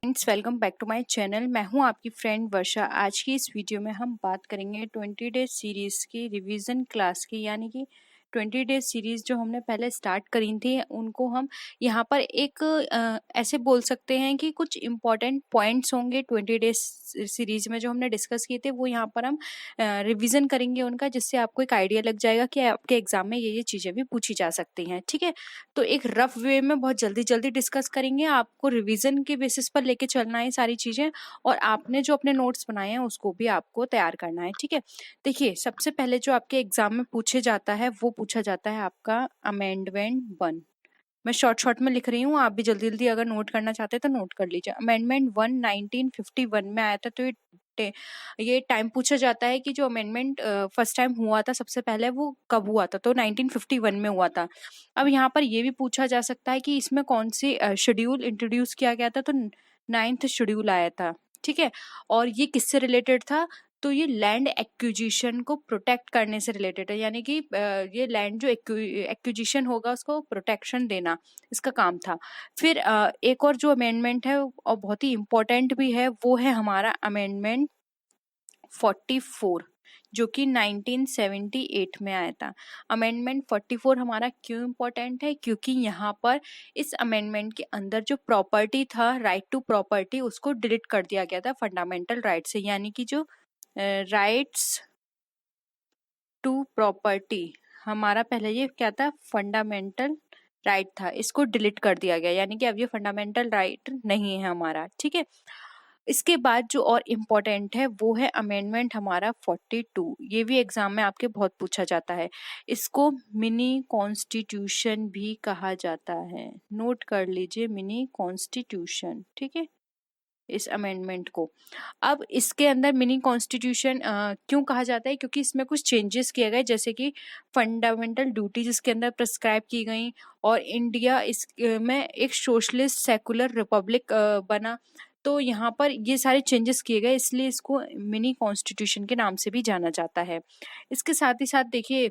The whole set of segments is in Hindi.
Friends, welcome back to my channel. मैं हूं आपकी फ्रेंड वर्षा। आज की इस वीडियो में हम बात करेंगे 20 डेज सीरीज़ की रिवीजन क्लास की, यानी कि 20 डेज सीरीज़ जो हमने पहले स्टार्ट करी थी उनको हम यहाँ पर एक ऐसे बोल सकते हैं कि कुछ इम्पॉर्टेंट पॉइंट्स होंगे 20 डेज सीरीज़ में जो हमने डिस्कस किए थे, वो यहाँ पर हम रिवीजन करेंगे उनका, जिससे आपको एक आइडिया लग जाएगा कि आपके एग्जाम में ये चीज़ें भी पूछी जा सकती हैं। ठीक है, तो एक रफ वे में बहुत जल्दी जल्दी डिस्कस करेंगे। आपको रिवीजन के बेसिस पर लेके चलना है सारी चीज़ें, और आपने जो अपने नोट्स बनाए हैं उसको भी आपको तैयार करना है। ठीक है, देखिए सबसे पहले जो आपके एग्जाम में पूछे जाता है वो पूछा जाता है आपका अमेंडमेंट 1। मैं शॉर्ट में लिख रही हूँ, आप भी जल्दी जल्दी अगर नोट करना चाहते हैं तो नोट कर लीजिए। अमेंडमेंट 1 1951 में आया था। तो ये टाइम पूछा जाता है कि जो अमेंडमेंट फर्स्ट टाइम हुआ था सबसे पहले, वो कब हुआ था। तो 1951 में हुआ था। अब यहाँ पर ये भी पूछा जा सकता है कि इसमें कौन सी शेड्यूल इंट्रोड्यूस किया गया था। तो 9th शेड्यूल आया था। ठीक है, और ये किससे रिलेटेड था? तो ये लैंड एक्विजिशन को प्रोटेक्ट करने से रिलेटेड है, यानी कि ये लैंड जो एक्विजिशन होगा उसको प्रोटेक्शन देना, इसका काम था। फिर एक और जो अमेंडमेंट है और बहुत ही इम्पोर्टेंट भी है, वो है हमारा अमेंडमेंट 44, जो कि 1978 में आया था। अमेंडमेंट 44 हमारा क्यों इम्पोर्टेंट है? क्योंकि यहाँ पर इस अमेंडमेंट के अंदर जो प्रॉपर्टी था, राइट टू प्रॉपर्टी, उसको डिलीट कर दिया गया था फंडामेंटल राइट से। यानी कि जो राइट्स टू प्रॉपर्टी हमारा पहले ये क्या था, फंडामेंटल राइट था, इसको डिलीट कर दिया गया, यानी कि अब ये फंडामेंटल राइट नहीं है हमारा। ठीक है, इसके बाद जो और इम्पोर्टेंट है वो है अमेंडमेंट हमारा 42। ये भी एग्जाम में आपके बहुत पूछा जाता है। इसको मिनी कॉन्स्टिट्यूशन भी कहा जाता है। नोट कर लीजिए, मिनी कॉन्स्टिट्यूशन। ठीक है, इस अमेंडमेंट को। अब इसके अंदर मिनी कॉन्स्टिट्यूशन क्यों कहा जाता है? क्योंकि इसमें कुछ चेंजेस किए गए, जैसे कि फंडामेंटल ड्यूटीज इसके अंदर प्रिस्क्राइब की गई, और इंडिया इस में एक सोशलिस्ट सेकुलर रिपब्लिक बना। तो यहाँ पर ये सारे चेंजेस किए गए, इसलिए इसको मिनी कॉन्स्टिट्यूशन के नाम से भी जाना जाता है। इसके साथ ही साथ देखिए,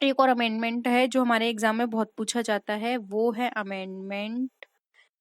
एक और अमेंडमेंट है जो हमारे एग्जाम में बहुत पूछा जाता है, वो है अमेंडमेंट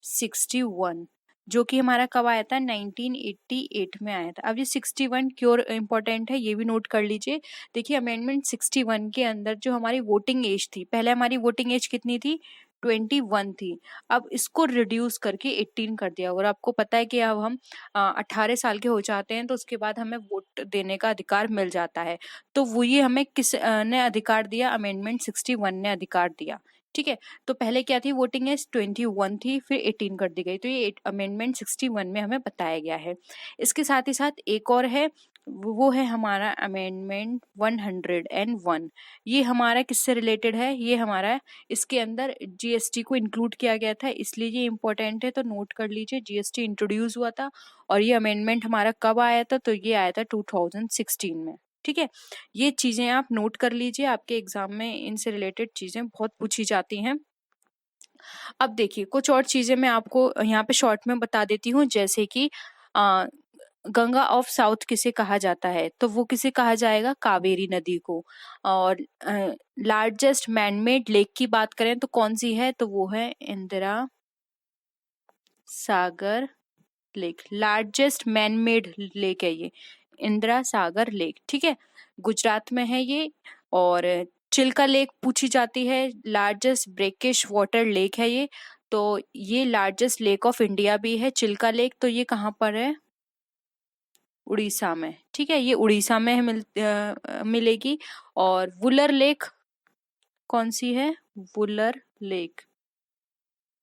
61, जो कि हमारा कब आया था? 1988 में आया था। अब ये 61 क्यों इम्पोर्टेंट है, ये भी नोट कर लीजिए। देखिए, अमेंडमेंट 61 के अंदर जो हमारी वोटिंग एज थी, पहले हमारी वोटिंग एज कितनी थी? 21 थी। अब इसको रिड्यूस करके 18 कर दिया। और आपको पता है कि अब हम 18 साल के हो जाते हैं तो उसके बाद हमें वोट देने का अधिकार मिल जाता है। तो वो ये हमें किस ने अधिकार दिया? अमेंडमेंट 61 ने अधिकार दिया। ठीक है, तो पहले क्या थी? वोटिंग एज 21 थी, फिर 18 कर दी गई। तो ये अमेंडमेंट 61 में हमें बताया गया है। इसके साथ ही साथ एक और है, वो है हमारा अमेंडमेंट 101। ये हमारा किससे रिलेटेड है? ये हमारा, इसके अंदर जीएसटी को इंक्लूड किया गया था, इसलिए ये इम्पोर्टेंट है। तो नोट कर लीजिए, जीएसटी इंट्रोड्यूस हुआ था। और ये अमेंडमेंट हमारा कब आया था? तो ये आया था 2016 में। ठीक है, ये चीजें आप नोट कर लीजिए, आपके एग्जाम में इनसे रिलेटेड चीजें बहुत पूछी जाती हैं। अब देखिए, कुछ और चीजें मैं आपको यहाँ पे शॉर्ट में बता देती हूँ, जैसे कि गंगा ऑफ साउथ किसे कहा जाता है? तो वो किसे कहा जाएगा? कावेरी नदी को। और लार्जेस्ट मैनमेड लेक की बात करें तो कौन सी है? तो वो है Indira Sagar lake. Largest manmade lake है ये, इंदिरा सागर लेक। ठीक है, गुजरात में है ये। और चिल्का लेक पूछी जाती है, लार्जेस्ट ब्रेकिश वाटर लेक है ये। तो ये लार्जेस्ट लेक ऑफ इंडिया भी है चिल्का लेक। तो ये कहाँ पर है? उड़ीसा में। ठीक है, ये उड़ीसा में मिलेगी। और वुलर लेक कौन सी है? वुलर लेक,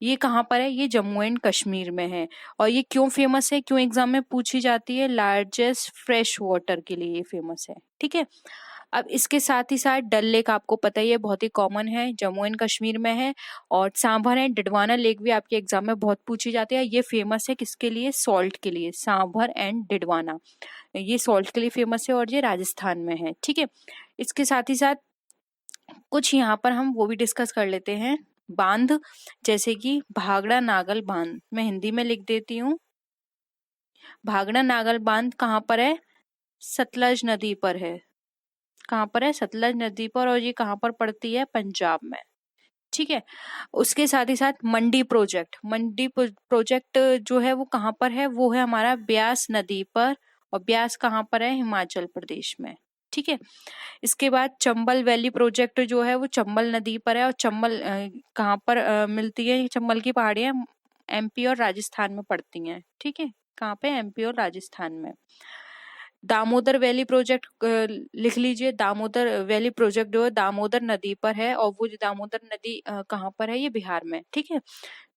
ये कहाँ पर है? ये जम्मू एंड कश्मीर में है। और ये क्यों फेमस है, क्यों एग्जाम में पूछी जाती है? लार्जेस्ट फ्रेश वाटर के लिए ये फेमस है। ठीक है, अब इसके साथ ही साथ डल लेक आपको पता ही है, बहुत ही कॉमन है, जम्मू एंड कश्मीर में है। और सांभर एंड डिडवाना लेक भी आपके एग्जाम में बहुत पूछी जाती है। ये फेमस है किसके लिए? सॉल्ट के लिए। सांभर एंड डिडवाना, ये सॉल्ट के लिए फेमस है, और ये राजस्थान में है। ठीक है, इसके साथ ही साथ कुछ यहाँ पर हम वो भी डिस्कस कर लेते हैं, बांध, जैसे कि भाखड़ा नागल बांध। मैं हिंदी में लिख देती हूँ। भाखड़ा नागल बांध कहाँ पर है? सतलज नदी पर है। कहाँ पर है? सतलज नदी पर। और ये कहाँ पर पड़ती है? पंजाब में। ठीक है। उसके साथ ही साथ मंडी प्रोजेक्ट जो है वो कहाँ पर है, वो है हमारा ब्यास नदी पर, और ब्यास कहाँ पर है, हिमाचल प्रदेश में। ठीक है। इसके बाद चंबल वैली प्रोजेक्ट जो है वो चंबल नदी पर है, और चंबल कहाँ पर मिलती है, चंबल की पहाड़ियां एमपी और राजस्थान में पड़ती हैं। ठीक है, कहाँ पे, एमपी और राजस्थान में। दामोदर वैली प्रोजेक्ट लिख लीजिए, दामोदर वैली प्रोजेक्ट जो है दामोदर नदी पर है, और वो जो दामोदर नदी कहाँ पर है, ये बिहार में। ठीक है।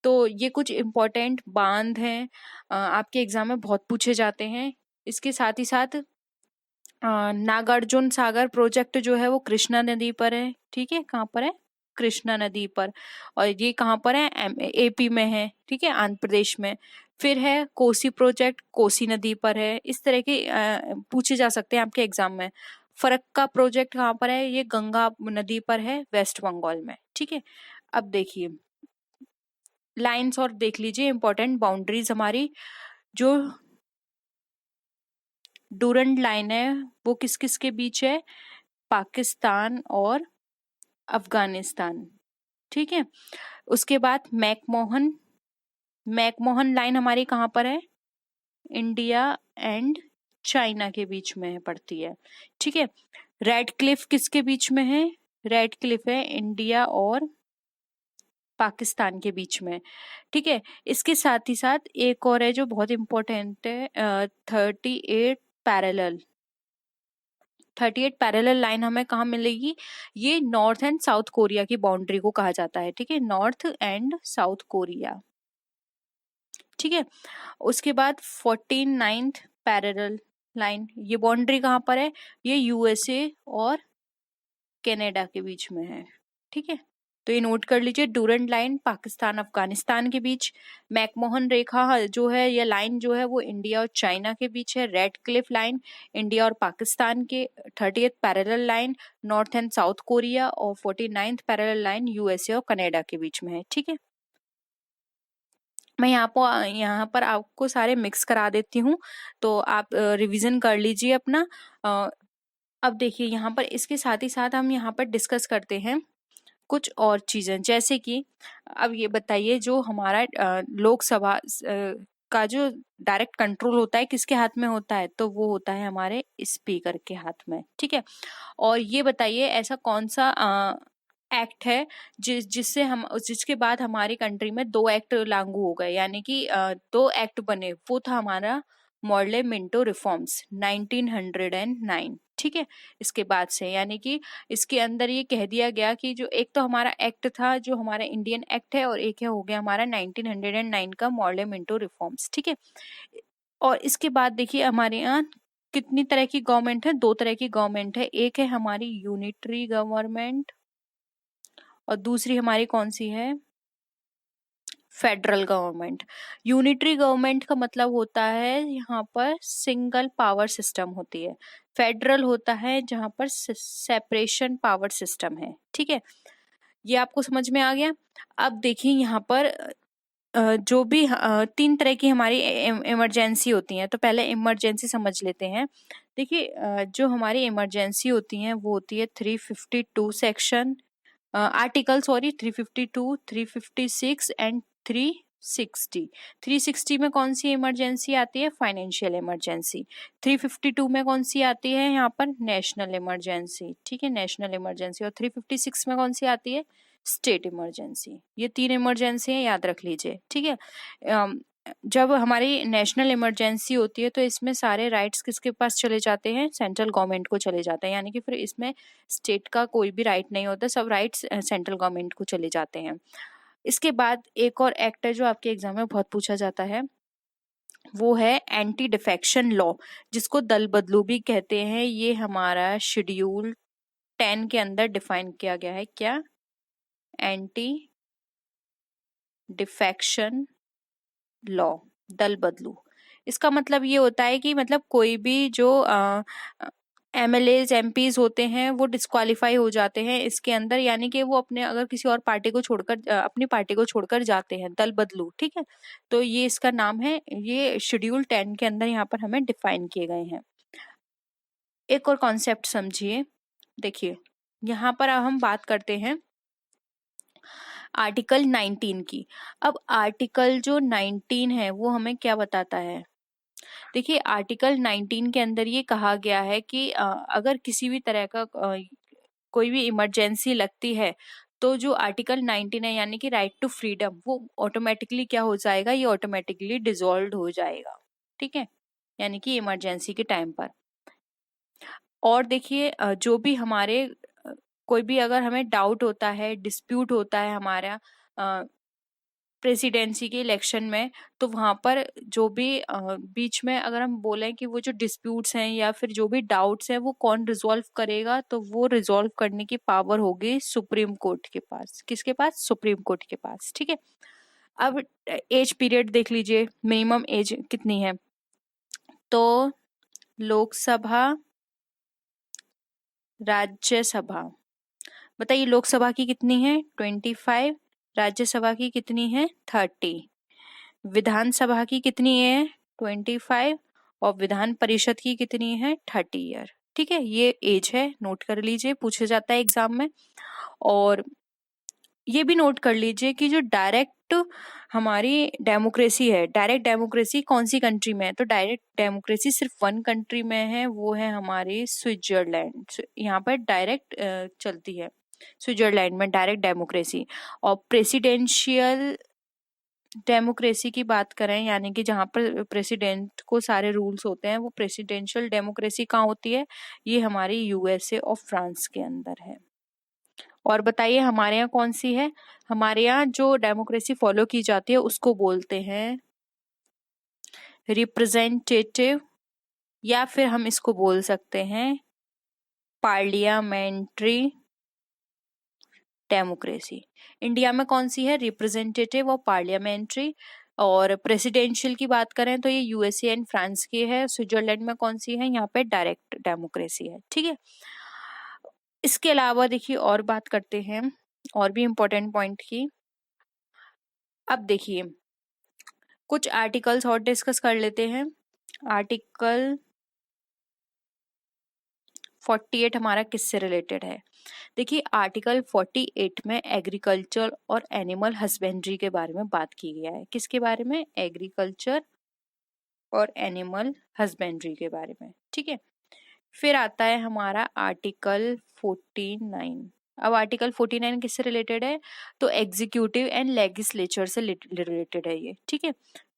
तो ये कुछ इम्पोर्टेंट बांध हैं, आपके एग्जाम में बहुत पूछे जाते हैं। इसके साथ ही साथ नागार्जुन सागर प्रोजेक्ट जो है वो कृष्णा नदी पर है। ठीक है, कहाँ पर है, कृष्णा नदी पर, और ये कहाँ पर है, एपी में है। ठीक है, आंध्र प्रदेश में। फिर है कोसी प्रोजेक्ट, कोसी नदी पर है। इस तरह के पूछे जा सकते हैं आपके एग्जाम में। फरक्का प्रोजेक्ट कहाँ पर है, ये गंगा नदी पर है, वेस्ट बंगाल में। ठीक है। अब देखिए लाइंस और देख लीजिए इंपॉर्टेंट बाउंड्रीज हमारी। जो डूरंड लाइन है वो किस किस के बीच है, पाकिस्तान और अफगानिस्तान। ठीक है। उसके बाद मैकमोहन लाइन हमारी कहाँ पर है, इंडिया एंड चाइना के बीच में है, पड़ती है। ठीक है। रेड क्लिफ किसके बीच में है, रेड क्लिफ है इंडिया और पाकिस्तान के बीच में। ठीक है। इसके साथ ही साथ एक और है जो बहुत इंपॉर्टेंट है, 38 पैरेलल लाइन हमें कहाँ मिलेगी, ये नॉर्थ एंड साउथ कोरिया की बाउंड्री को कहा जाता है। ठीक है, नॉर्थ एंड साउथ कोरिया। ठीक है। उसके बाद 49th पैरेलल लाइन, ये बाउंड्री कहाँ पर है, ये यूएसए और कनाडा के बीच में है। ठीक है, तो ये नोट कर लीजिए, डूरंड लाइन पाकिस्तान अफगानिस्तान के बीच। मैकमोहन रेखा जो है, ये लाइन जो है वो इंडिया और चाइना के बीच है। रेड क्लिफ लाइन इंडिया और पाकिस्तान के। 30th parallel line north and south Korea, और 49th पैरेलल लाइन यूएसए और कनाडा के बीच में है। ठीक है, मैं यहाँ पर आपको सारे मिक्स करा देती हूँ, तो आप रिवीजन कर लीजिए अपना। अब देखिए यहाँ पर इसके साथ ही साथ हम यहाँ पर डिस्कस करते हैं कुछ और चीजें, जैसे कि अब ये बताइए, जो हमारा लोकसभा का जो डायरेक्ट कंट्रोल होता है किसके हाथ में होता है, तो वो होता है हमारे स्पीकर के हाथ में। ठीक है। और ये बताइए ऐसा कौन सा एक्ट है जिससे हम जिसके बाद हमारी कंट्री में 2 एक्ट लागू हो गए, यानी कि 2 एक्ट बने, वो था हमारा मॉडले मिंटो रिफॉर्म्स 1909। ठीक है, इसके बाद से, यानी कि इसके अंदर ये कह दिया गया कि जो एक तो हमारा एक्ट था जो हमारा इंडियन एक्ट है, और एक है हो गया हमारा 1909 का मॉडले मिंटो रिफॉर्म्स। ठीक है। और इसके बाद देखिए हमारे यहाँ कितनी तरह की गवर्नमेंट है, 2 तरह की गवर्नमेंट है। एक है हमारी यूनिटरी गवर्नमेंट, और दूसरी हमारी कौन सी है, फेडरल गवर्नमेंट। यूनिटरी गवर्नमेंट का मतलब होता है यहाँ पर सिंगल पावर सिस्टम होती है। फेडरल होता है जहाँ पर सेपरेशन पावर सिस्टम है। ठीक है, ये आपको समझ में आ गया। अब देखिए यहाँ पर जो भी 3 तरह की हमारी इमरजेंसी होती हैं, तो पहले इमरजेंसी समझ लेते हैं। देखिए जो हमारी इमरजेंसी होती हैं वो होती है 352 सेक्शन, आर्टिकल सॉरी 352, 356 एंड 360। 360 में कौन सी इमरजेंसी आती है, फाइनेंशियल इमरजेंसी। 352 में कौन सी आती है, यहाँ पर नेशनल इमरजेंसी। ठीक है, नेशनल इमरजेंसी। और 356 में कौन सी आती है, स्टेट इमरजेंसी। ये 3 इमरजेंसी है, याद रख लीजिए। ठीक है। जब हमारी नेशनल इमरजेंसी होती है तो इसमें सारे राइट्स किसके पास चले जाते हैं, सेंट्रल गवर्नमेंट को चले जाते हैं, यानी कि फिर इसमें स्टेट का कोई भी राइट नहीं होता, सब राइट्स सेंट्रल गवर्नमेंट को चले जाते हैं। इसके बाद एक और एक्ट है जो आपके एग्जाम में बहुत पूछा जाता है, वो है एंटी डिफेक्शन लॉ, जिसको दल बदलू भी कहते हैं। ये हमारा शेड्यूल 10 के अंदर डिफाइन किया गया है। क्या, एंटी डिफेक्शन लॉ, दल बदलू। इसका मतलब ये होता है कि मतलब कोई भी जो एमएलएज एमपीज होते हैं वो डिस्क्वालीफाई हो जाते हैं इसके अंदर, यानी कि वो अपने अगर किसी और पार्टी को छोड़कर अपनी पार्टी को छोड़कर जाते हैं, दल बदलू। ठीक है, तो ये इसका नाम है, ये शेड्यूल 10 के अंदर यहाँ पर हमें डिफाइन किए गए हैं। एक और कॉन्सेप्ट समझिए, देखिए यहाँ पर अब हम बात करते हैं आर्टिकल 19 की। अब आर्टिकल जो 19 है वो हमें क्या बताता है? देखिए आर्टिकल 19 के अंदर ये कहा गया है कि अगर किसी भी तरह का कोई भी इमरजेंसी लगती है तो जो आर्टिकल 19 है यानी कि राइट टू फ्रीडम, वो ऑटोमेटिकली क्या हो जाएगा, ये ऑटोमेटिकली डिसॉल्व हो जाएगा। ठीक है, यानी कि इमरजेंसी के टाइम पर। और देखिए जो भी हमारे कोई भी अगर हमें डाउट होता है, डिस्प्यूट होता है हमारा प्रेसिडेंसी के इलेक्शन में, तो वहां पर जो भी बीच में अगर हम बोलें कि वो जो डिस्प्यूट्स हैं या फिर जो भी डाउट्स हैं वो कौन रिजॉल्व करेगा, तो वो रिजॉल्व करने की पावर होगी सुप्रीम कोर्ट के पास। किसके पास? सुप्रीम कोर्ट के पास। ठीक है, अब एज पीरियड देख लीजिए, मिनिमम एज कितनी है? तो लोकसभा, राज्यसभा, बताइए लोकसभा की कितनी है? 25। राज्यसभा की कितनी है? 30। विधानसभा की कितनी है? 25। और विधान परिषद की कितनी है? 30 ईयर। ठीक है, ये एज है, नोट कर लीजिए, पूछा जाता है एग्जाम में। और ये भी नोट कर लीजिए कि जो डायरेक्ट हमारी डेमोक्रेसी है, डायरेक्ट डेमोक्रेसी कौन सी कंट्री में है? तो डायरेक्ट डेमोक्रेसी सिर्फ वन कंट्री में है, वो है हमारी स्विट्जरलैंड। यहाँ पर डायरेक्ट चलती है स्विट्जरलैंड में डायरेक्ट डेमोक्रेसी। और प्रेसिडेंशियल डेमोक्रेसी की बात करें, यानी कि जहाँ पर प्रेसिडेंट को सारे रूल्स होते हैं, वो प्रेसिडेंशियल डेमोक्रेसी कहाँ होती है? ये हमारी यूएसए और फ्रांस के अंदर है। और बताइए हमारे यहाँ कौन सी है? हमारे यहाँ जो डेमोक्रेसी फॉलो की जाती है उसको बोलते हैं रिप्रेजेंटेटिव, या फिर हम इसको बोल सकते हैं पार्लियामेंट्री डेमोक्रेसी। इंडिया में कौन सी है? रिप्रेजेंटेटिव और पार्लियामेंट्री। और प्रेसिडेंशियल की बात करें तो ये यूएसए एंड फ्रांस की है। स्विट्जरलैंड में कौन सी है? यहाँ पे डायरेक्ट डेमोक्रेसी है। ठीक है, इसके अलावा देखिए और बात करते हैं और भी इम्पोर्टेंट पॉइंट की। अब देखिए कुछ आर्टिकल्स और डिस्कस कर लेते हैं। आर्टिकल 48 हमारा किससे रिलेटेड है? देखिए आर्टिकल 48 में एग्रीकल्चर और एनिमल हस्बेंड्री के बारे में बात की गया है। किसके बारे में? एग्रीकल्चर और एनिमल हस्बेंड्री के बारे में। ठीक है, फिर आता है हमारा आर्टिकल 49। अब आर्टिकल 49 किससे रिलेटेड है? तो एग्जीक्यूटिव एंड लेजिस्लेचर से रिलेटेड है ये। ठीक है,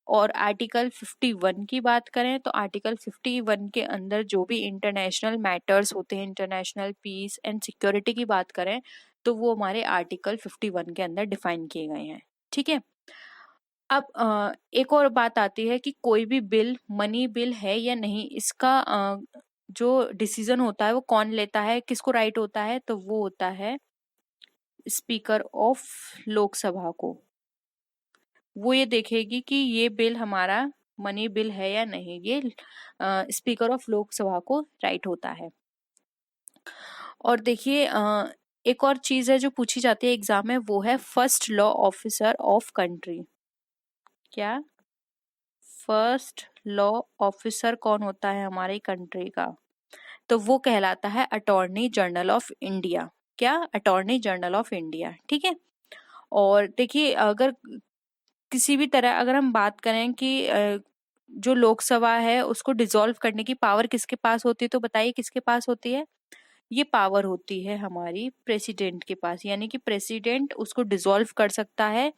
और आर्टिकल 51 की बात करें तो आर्टिकल 51 के अंदर जो भी इंटरनेशनल मैटर्स होते हैं, इंटरनेशनल पीस एंड सिक्योरिटी की बात करें, तो वो हमारे आर्टिकल 51 के अंदर डिफाइन किए गए हैं। ठीक है, अब एक और बात आती है कि कोई भी बिल मनी बिल है या नहीं, इसका जो डिसीजन होता है वो कौन लेता है, किसको राइट होता है? तो वो होता है स्पीकर ऑफ लोकसभा को। वो ये देखेगी कि ये बिल हमारा मनी बिल है या नहीं, ये स्पीकर ऑफ लोकसभा को राइट होता है। और देखिए एक और चीज है जो पूछी जाती है एग्जाम में, वो है first law officer of country. क्या? फर्स्ट लॉ ऑफिसर कौन होता है हमारी कंट्री का? तो वो कहलाता है अटॉर्नी जनरल ऑफ इंडिया। क्या? Attorney general of India. ठीक है, और देखिए अगर किसी भी तरह अगर हम बात करें कि जो लोकसभा है उसको डिसॉल्व करने की पावर किसके पास होती है, तो बताइए किसके पास होती है? ये पावर होती है हमारी प्रेसिडेंट के पास, यानी कि प्रेसिडेंट उसको डिसॉल्व कर सकता है।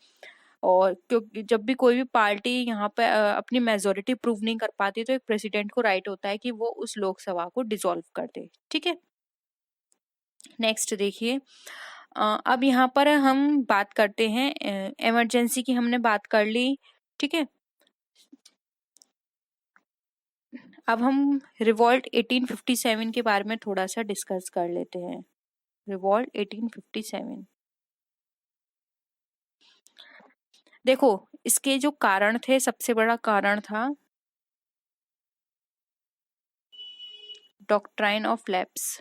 और क्योंकि जब भी कोई भी पार्टी यहाँ पे अपनी मेजोरिटी प्रूव नहीं कर पाती, तो एक प्रेसिडेंट को राइट होता है कि वो उस लोकसभा को डिसॉल्व कर दे। ठीक है, नेक्स्ट देखिए अब यहाँ पर हम बात करते हैं इमरजेंसी की, हमने बात कर ली। ठीक है, अब हम रिवॉल्ट 1857 के बारे में थोड़ा सा डिस्कस कर लेते हैं। रिवॉल्ट 1857, देखो इसके जो कारण थे, सबसे बड़ा कारण था डॉक्ट्राइन ऑफ लैप्स,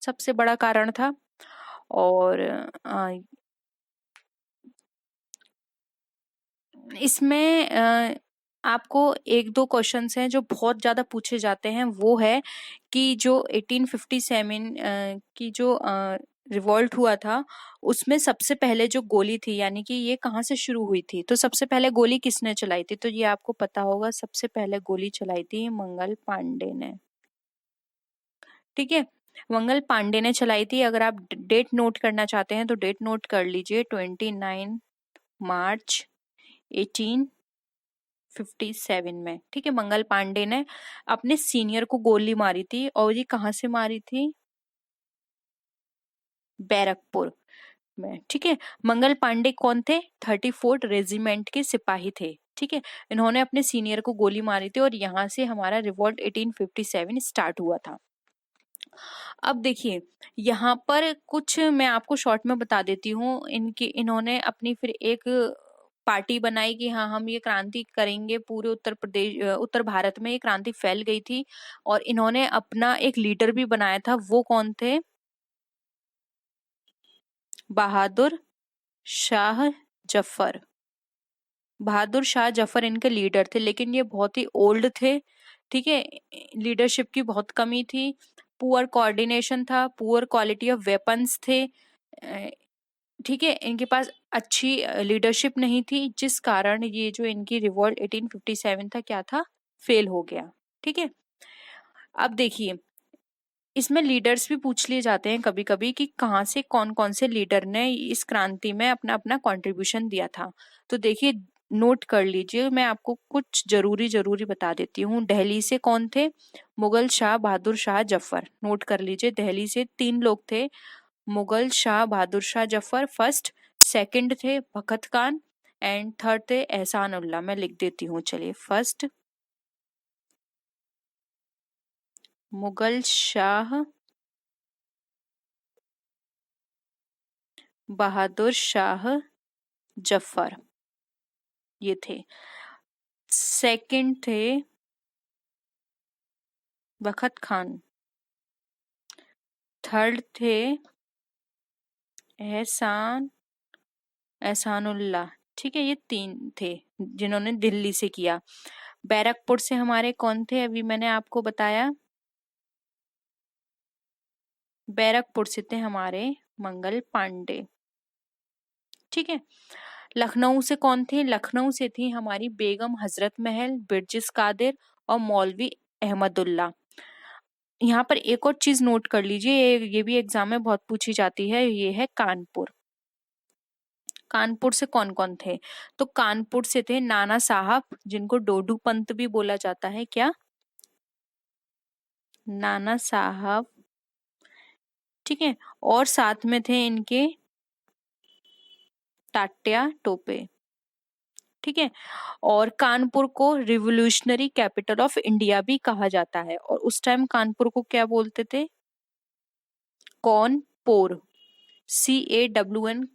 सबसे बड़ा कारण था। और इसमें आपको एक दो क्वेश्चंस हैं जो बहुत ज्यादा पूछे जाते हैं, वो है कि जो 1857 की जो रिवॉल्ट हुआ था उसमें सबसे पहले जो गोली थी, यानी कि ये कहाँ से शुरू हुई थी, तो सबसे पहले गोली किसने चलाई थी, तो ये आपको पता होगा, सबसे पहले गोली चलाई थी मंगल पांडे ने। ठीक है, मंगल पांडे ने चलाई थी। अगर आप डेट नोट करना चाहते हैं तो डेट नोट कर लीजिए, 29 मार्च 1857 में। ठीक है, मंगल पांडे ने अपने सीनियर को गोली मारी थी, और ये कहाँ से मारी थी, बैरकपुर में। ठीक है, मंगल पांडे कौन थे, 34th रेजिमेंट के सिपाही थे। ठीक है, इन्होंने अपने सीनियर को गोली मारी थी और यहाँ से हमारा रिवॉल्ट 1857 स्टार्ट हुआ था। अब देखिए, यहाँ पर कुछ मैं आपको शॉर्ट में बता देती हूँ। इन्होंने अपनी फिर एक पार्टी बनाई कि हाँ हम ये क्रांति करेंगे, पूरे उत्तर भारत में ये क्रांति फैल गई थी, और इन्होंने अपना एक लीडर भी बनाया था। वो कौन थे, बहादुर शाह जफर। बहादुर शाह जफर इनके लीडर थे, लेकिन ये बहुत ही ओल्ड थे। ठीक है, लीडरशिप की बहुत कमी थी, पुअर कोऑर्डिनेशन था, पुअर क्वालिटी ऑफ वेपन्स थे। ठीक है, इनके पास अच्छी लीडरशिप नहीं थी, जिस कारण ये जो इनकी रिवॉल्ट 1857 था क्या था, फेल हो गया। ठीक है, अब देखिए, इसमें लीडर्स भी पूछ लिए जाते हैं कभी कभी कि कहाँ से कौन कौन से लीडर ने इस क्रांति में अपना अपना कंट्रीब्यूशन दिया था। तो देखिए, नोट कर लीजिए, मैं आपको कुछ जरूरी जरूरी बता देती हूँ। दिल्ली से कौन थे, मुगल शाह बहादुर शाह जफर। नोट कर लीजिए, दिल्ली से 3 लोग थे, मुगल शाह बहादुर शाह जफर फर्स्ट, सेकंड थे बखत खान, एंड थर्ड थे एहसान उल्लाह। मैं लिख देती हूँ, चलिए। फर्स्ट मुगल शाह बहादुर शाह जफर, ये थे। सेकंड थे बखत खान, थर्ड थे एहसान एहसानुल्लाह। ठीक है, ये 3 थे जिन्होंने दिल्ली से किया। बैरकपुर से हमारे कौन थे, अभी मैंने आपको बताया, बैरकपुर से थे हमारे मंगल पांडे। ठीक है, लखनऊ से कौन थे, लखनऊ से थी हमारी बेगम हजरत महल, बिरजिस कादिर और मौलवी अहमदुल्ला। यहाँ पर एक और चीज नोट कर लीजिए, ये भी एग्जाम में बहुत पूछी जाती है, ये है कानपुर। कानपुर से कौन कौन थे, तो कानपुर से थे नाना साहब, जिनको डोडू पंत भी बोला जाता है। क्या, नाना साहब। ठीक है, और साथ में थे इनके तात्या टोपे। ठीक है, और कानपुर को रिवोल्यूशनरी कैपिटल ऑफ इंडिया भी कहा जाता है, और उस टाइम कानपुर को क्या बोलते थे, कौनपोर, CAWNPORE,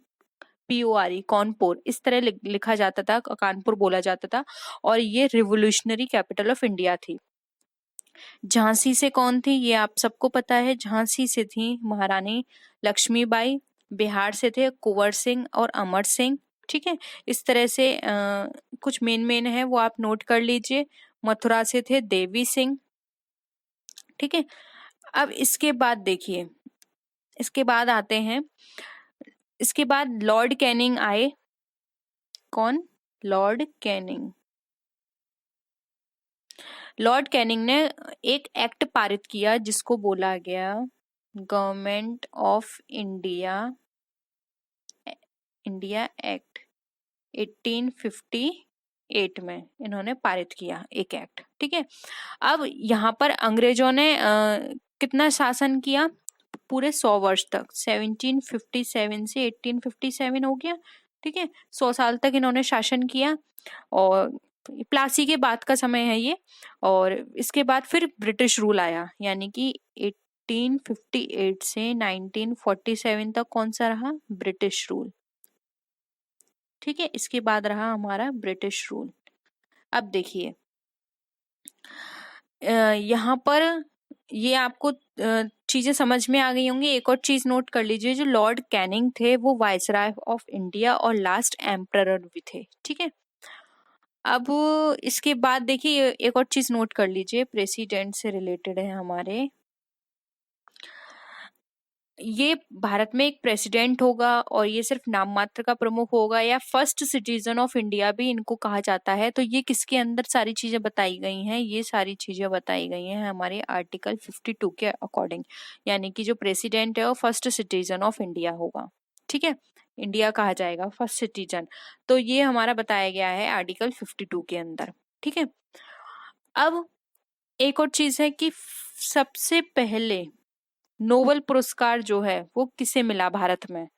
कौनपुर, इस तरह लिखा जाता था, कानपुर बोला जाता था, और ये रिवोल्यूशनरी कैपिटल ऑफ इंडिया थी। झांसी से कौन थी, ये आप सबको पता है, झांसी से थी महारानी लक्ष्मीबाई। बिहार से थे कुंवर सिंह और अमर सिंह। ठीक है, इस तरह से कुछ मेन मेन है वो आप नोट कर लीजिए। मथुरा से थे देवी सिंह। ठीक है, अब इसके बाद देखिए, इसके बाद आते हैं, इसके बाद लॉर्ड कैनिंग आए। कौन, लॉर्ड कैनिंग। लॉर्ड कैनिंग ने एक एक्ट पारित किया जिसको बोला गया government of India India act, 1858 में इन्होंने पारित किया एक एक्ट। ठीक है, अब यहाँ पर अंग्रेजों ने कितना शासन किया, पूरे 100 वर्ष तक, 1757 से 1857 हो गया। ठीक है, 100 साल तक इन्होंने शासन किया, और प्लासी के बाद का समय है ये। और इसके बाद फिर ब्रिटिश रूल आया, यानी कि 1858 से 1947 तक कौन सा रहा, ब्रिटिश रूल। ठीक है, इसके बाद रहा हमारा ब्रिटिश रूल। अब देखिए, यहाँ पर ये आपको चीजें समझ में आ गई होंगी। एक और चीज नोट कर लीजिए, जो लॉर्ड कैनिंग थे वो वायसराय ऑफ इंडिया और लास्ट एम्परर भी थे। ठीक है, अब इसके बाद देखिए, एक और चीज नोट कर लीजिए, प्रेसिडेंट से रिलेटेड है हमारे। ये भारत में एक प्रेसिडेंट होगा और ये सिर्फ नाम मात्र का प्रमुख होगा, या फर्स्ट सिटीजन ऑफ इंडिया भी इनको कहा जाता है। तो ये किसके अंदर सारी चीजें बताई गई हैं, ये सारी चीजें बताई गई हैं हमारे आर्टिकल 52 के अकॉर्डिंग, यानी कि जो प्रेसिडेंट है वो फर्स्ट सिटीजन ऑफ इंडिया होगा। ठीक है, इंडिया कहा जाएगा फर्स्ट सिटीजन। तो ये हमारा बताया गया है आर्टिकल 52 के अंदर। ठीक है, अब एक और चीज है कि सबसे पहले नोबेल पुरस्कार जो है वो किसे मिला भारत में,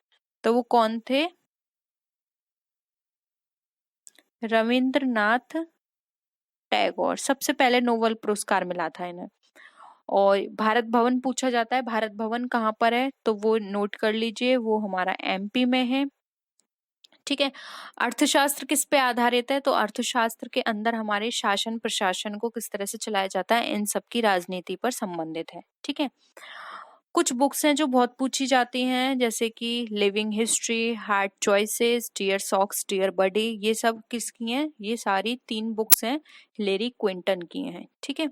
तो वो कौन थे? रविंद्रनाथ टैगोर, सबसे पहले नोबेल पुरस्कार मिला था इन्हें। और भारत भवन पूछा जाता है, भारत भवन कहाँ पर है, तो वो नोट कर लीजिए, वो हमारा एमपी में है। ठीक है, अर्थशास्त्र किस पे आधारित है, तो अर्थशास्त्र के अंदर हमारे शासन प्रशासन को किस तरह से चलाया जाता है, इन सब की राजनीति पर संबंधित है। ठीक है, कुछ बुक्स हैं जो बहुत पूछी जाती हैं, जैसे कि living history, hard choices, dear socks dear buddy, ये सब किसकी हैं? ये सारी 3 बुक्स हैं, हिलेरी क्विंटन की हैं। ठीक है,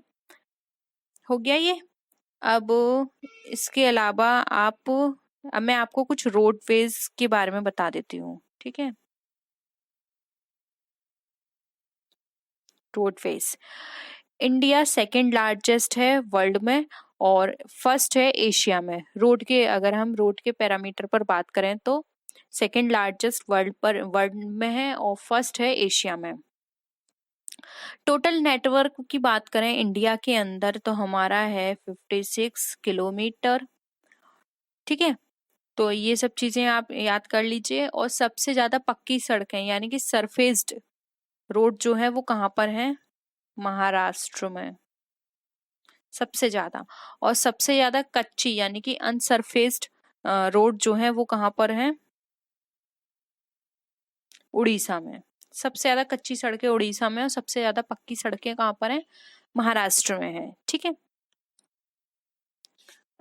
हो गया ये। अब इसके अलावा अब मैं आपको कुछ रोडवेज के बारे में बता देती हूँ। ठीक है, रोडवेज, इंडिया सेकंड लार्जेस्ट है वर्ल्ड में और फर्स्ट है एशिया में। रोड के, अगर हम रोड के पैरामीटर पर बात करें तो सेकंड लार्जेस्ट वर्ल्ड में है और फर्स्ट है एशिया में। टोटल नेटवर्क की बात करें इंडिया के अंदर तो हमारा है 56 किलोमीटर। ठीक है, तो ये सब चीजें आप याद कर लीजिए। और सबसे ज्यादा पक्की सड़कें यानी कि सरफेस्ड रोड जो है वो कहाँ पर है? महाराष्ट्र में सबसे ज्यादा। और सबसे ज्यादा कच्ची यानी कि अनसरफेस्ड रोड जो है वो कहाँ पर है? उड़ीसा में। सबसे ज्यादा कच्ची सड़कें उड़ीसा में और सबसे ज्यादा पक्की सड़कें कहाँ पर है? महाराष्ट्र में है। ठीक है,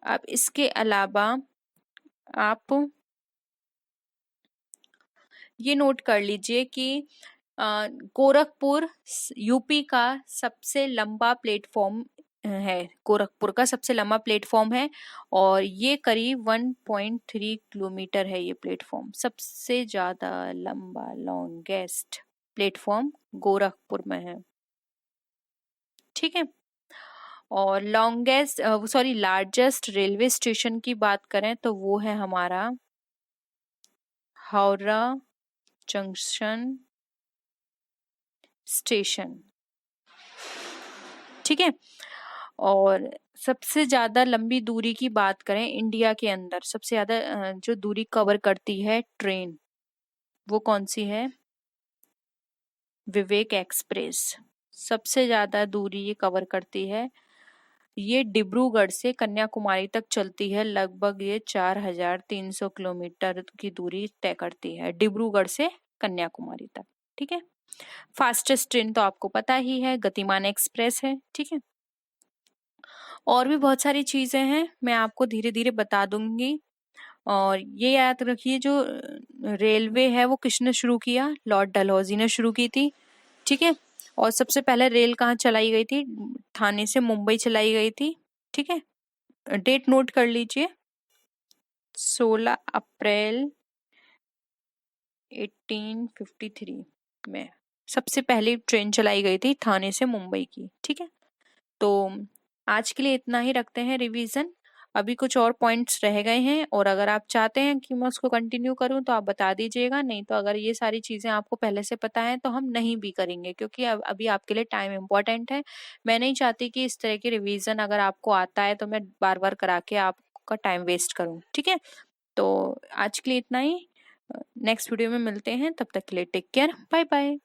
अब इसके अलावा आप ये नोट कर लीजिए कि गोरखपुर यूपी का सबसे लंबा प्लेटफॉर्म है, गोरखपुर का सबसे लंबा प्लेटफॉर्म है और ये करीब 1.3 किलोमीटर है। ये प्लेटफॉर्म सबसे ज्यादा लंबा, लॉन्गेस्ट प्लेटफॉर्म गोरखपुर में है। ठीक है, और लार्जेस्ट रेलवे स्टेशन की बात करें तो वो है हमारा हावड़ा जंक्शन स्टेशन। ठीक है, और सबसे ज्यादा लंबी दूरी की बात करें इंडिया के अंदर, सबसे ज्यादा जो दूरी कवर करती है ट्रेन, वो कौन सी है? विवेक एक्सप्रेस। सबसे ज्यादा दूरी ये कवर करती है। ये डिब्रूगढ़ से कन्याकुमारी तक चलती है, लगभग ये 4300 किलोमीटर की दूरी तय करती है डिब्रूगढ़ से कन्याकुमारी तक। ठीक है, फास्टेस्ट ट्रेन तो आपको पता ही है, गतिमान एक्सप्रेस है। ठीक है, और भी बहुत सारी चीजें हैं, मैं आपको धीरे धीरे बता दूंगी। और ये याद रखिए, जो रेलवे है वो किसने शुरू किया? लॉर्ड डलहौजी ने शुरू की थी। ठीक है, और सबसे पहले रेल कहाँ चलाई गई थी? ठाणे से मुंबई चलाई गई थी। ठीक है, डेट नोट कर लीजिए, 16 अप्रैल 1853 में सबसे पहली ट्रेन चलाई गई थी ठाणे से मुंबई की। ठीक है, तो आज के लिए इतना ही रखते हैं रिवीजन। अभी कुछ और पॉइंट्स रह गए हैं और अगर आप चाहते हैं कि मैं उसको कंटिन्यू करूं तो आप बता दीजिएगा, नहीं तो अगर ये सारी चीजें आपको पहले से पता है तो हम नहीं भी करेंगे, क्योंकि अभी आपके लिए टाइम इम्पोर्टेंट है। मैं नहीं चाहती कि इस तरह की रिवीजन अगर आपको आता है तो मैं बार बार करा के आपका टाइम वेस्ट करूं। ठीक है, तो आज के लिए इतना ही। नेक्स्ट वीडियो में मिलते हैं, तब तक के लिए टेक केयर, बाय बाय।